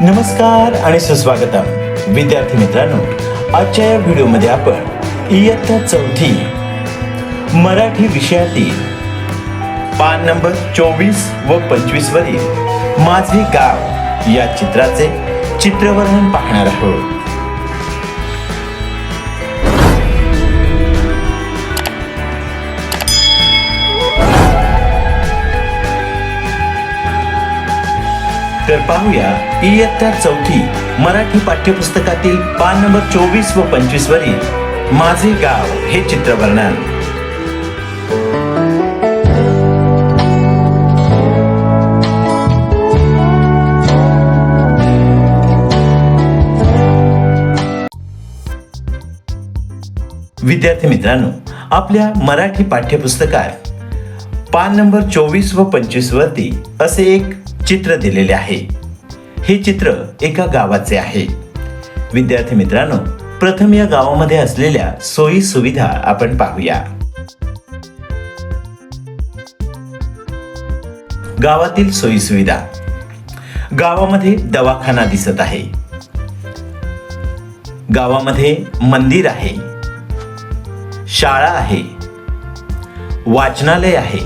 नमस्कार आणि सुस्वागतम विद्यार्थी मित्रांनो, आजच्या या व्हिडिओमध्ये आपण इयत्ता चौथी मराठी विषयातील पान नंबर 24 व 25 वरील माझे गाव या चित्राचे चित्रवर्णन पाहणार आहोत. तर पाहूया इयत्ता चौथी मराठी पाठ्यपुस्तकातील पान नंबर 24 व 25 वरील माझे गाव हे चित्रवर्णन. विद्यार्थी मित्रांनो, आपल्या मराठी पाठ्यपुस्तकात पान नंबर 24 व 25 वरती असे एक चित्र दिलेले आहे. हे चित्र एका गावाचे आहे. विद्यार्थी मित्रांनो, प्रथम या गावामध्ये असलेल्या सोयी सुविधा आपण पाहूया. गावातील सोयी सुविधा. गावामध्ये दवाखाना दिसत आहे. गावामध्ये मंदिर आहे, शाळा आहे, वाचनालय आहे,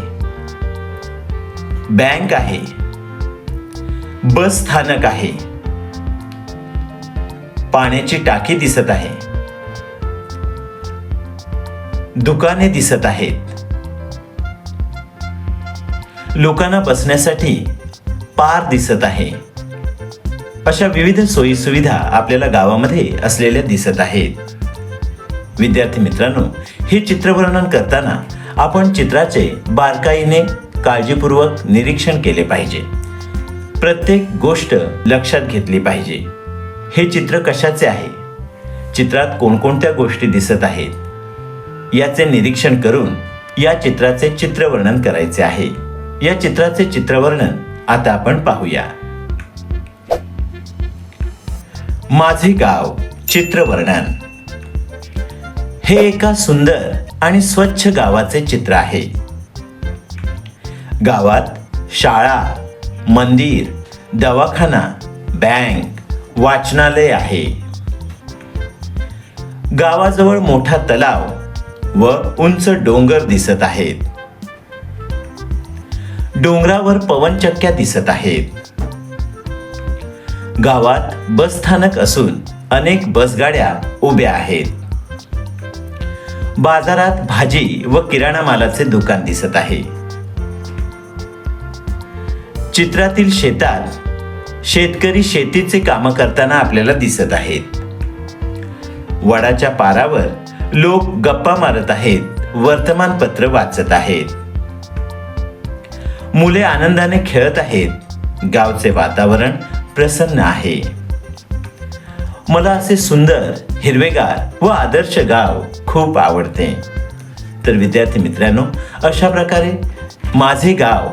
बँक आहे, बस स्थानक आहे, पाण्याची टाकी दिसत आहे, दुकाने दिसत आहेत, लोकांना बसण्यासाठी पार दिसत आहे. अशा विविध सोयी सुविधा आपल्याला गावामध्ये असलेल्या दिसत आहेत. विद्यार्थी मित्रांनो, हे चित्रवर्णन करताना आपण चित्राचे बारकाईने काळजीपूर्वक निरीक्षण केले पाहिजे. प्रत्येक गोष्ट लक्षात घेतली पाहिजे. हे चित्र कशाचे आहे, चित्रात कोणकोणत्या गोष्टी दिसत आहेत याचे निरीक्षण करून या चित्राचे चित्रवर्णन करायचे आहे. या चित्राचे चित्रवर्णन आता आपण पाहूया. माझे गाव चित्रवर्णन. हे एका सुंदर आणि स्वच्छ गावाचे चित्र आहे. गावात शाळा, मंदिर, दवाखाना, बँक, वाचनालय आहे. गावाजवळ मोठा तलाव व उंच डोंगर दिसत आहेत. डोंगरावर पवनचक्क्या दिसत आहेत. गावात बस स्थानक असून अनेक बसगाड्या उभ्या आहेत. बाजारात भाजी व किराणा मालाचे दुकान दिसत आहे. चित्रातील शेतात शेतकरी शेतीचे काम करताना आपल्याला दिसत आहेत. वडाच्या पारावर लोक गप्पा मारत आहेत, वर्तमानपत्र वाचत आहेत. मुले आनंदाने खेळत आहेत. गावचे वातावरण प्रसन्न आहे. मला असे सुंदर, हिरवेगार व आदर्श गाव खूप आवडते. तर विद्यार्थी मित्रांनो, अशा प्रकारे माझे गाव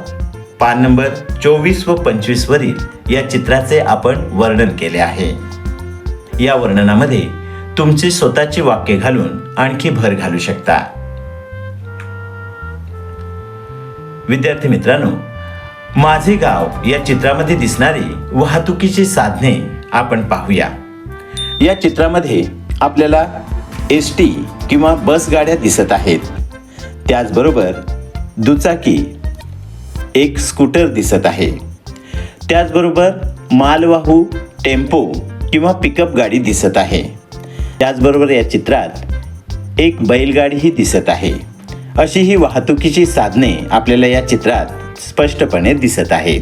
पान नंबर 24 व 25 वरील या चित्राचे आपण वर्णन केले आहे. या वर्णनामध्ये तुमची स्वतःची वाक्य घालून आणखी भर घालू शकता. विद्यार्थी मित्रांनो, माझे गाव या चित्रामध्ये दिसणारी वाहतुकीची साधने आपण पाहूया. या चित्रामध्ये आपल्याला एसटी किंवा बस गाड्या दिसत आहेत. त्याचबरोबर दुचाकी, एक स्कूटर दिसत आहे. त्याचबरोबर मालवाहू टेम्पो किंवा पिकअप गाडी दिसत आहे. त्याचबरोबर या चित्रात एक बैलगाडीही दिसत आहे. अशी ही वाहतुकीची साधने आपल्याला या चित्रात स्पष्टपणे दिसत आहेत.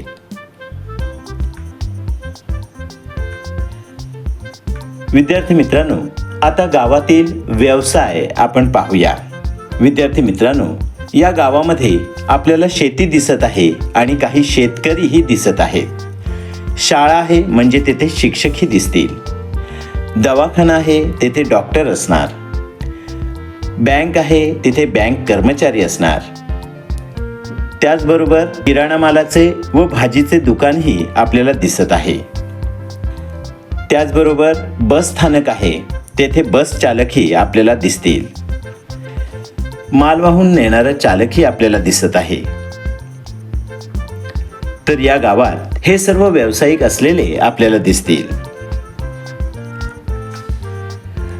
विद्यार्थी मित्रांनो, आता गावातील व्यवसाय आपण पाहूया. विद्यार्थी मित्रांनो, या गावामध्ये आपल्याला शेती दिसत आहे आणि काही शेतकरीही दिसत आहेत. शाळा आहे म्हणजे तेथे शिक्षकही दिसतील. दवाखाना आहे, तेथे डॉक्टर असणार. बँक आहे, तिथे बँक कर्मचारी असणार. त्याचबरोबर किराणा मालाचे व भाजीचे दुकानही आपल्याला दिसत आहे. त्याचबरोबर बस स्थानक आहे, तेथे बस चालकही आपल्याला दिसतील. माल वाहून नेणारा चालकही आपल्याला दिसत आहे. तर या गावात हे सर्व व्यावसायिक असलेले आपल्याला दिसतील.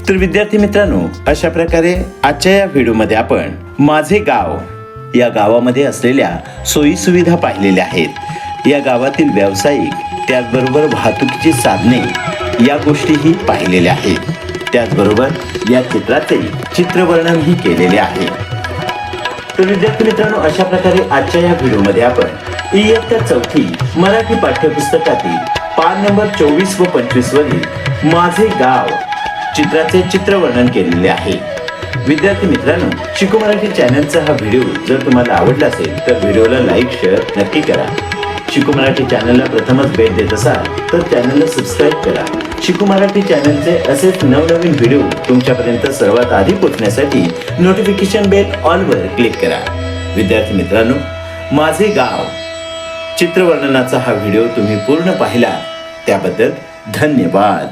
तर विद्यार्थी मित्रांनो, अशा प्रकारे आजच्या या व्हिडिओमध्ये आपण माझे गाव या गावामध्ये असलेल्या सोयी सुविधा पाहिलेल्या आहेत. या गावातील व्यावसायिक, त्याचबरोबर वाहतुकीची साधने या गोष्टीही पाहिलेल्या आहेत. त्याचबरोबर या चित्राचे चित्रवर्णनही केलेले आहे. तर विद्यार्थी मित्रांनो, अशा प्रकारे आजच्या या व्हिडिओमध्ये आपण इयत्ता 4थी मराठी पाठ्यपुस्तकातील पान नंबर 24 व 25 वरील माझे गाव चित्राचे चित्रवर्णन केलेले आहे. विद्यार्थी मित्रांनो, शिकू मराठी चॅनलचा हा व्हिडिओ जर तुम्हाला आवडला असेल तर व्हिडिओला लाईक शेअर नक्की करा. शिकू मराठी चॅनलला प्रथमच भेट देत असाल तर चॅनलला सबस्क्राईब करा. शिकू मराठी चॅनलचे असेच नवनवीन व्हिडिओ तुमच्यापर्यंत सर्वात आधी पोहोचण्यासाठी नोटिफिकेशन बेल ऑलवर क्लिक करा. विद्यार्थी मित्रांनो, माझे गाव चित्रवर्णनाचा हा व्हिडिओ तुम्ही पूर्ण पाहिला त्याबद्दल धन्यवाद.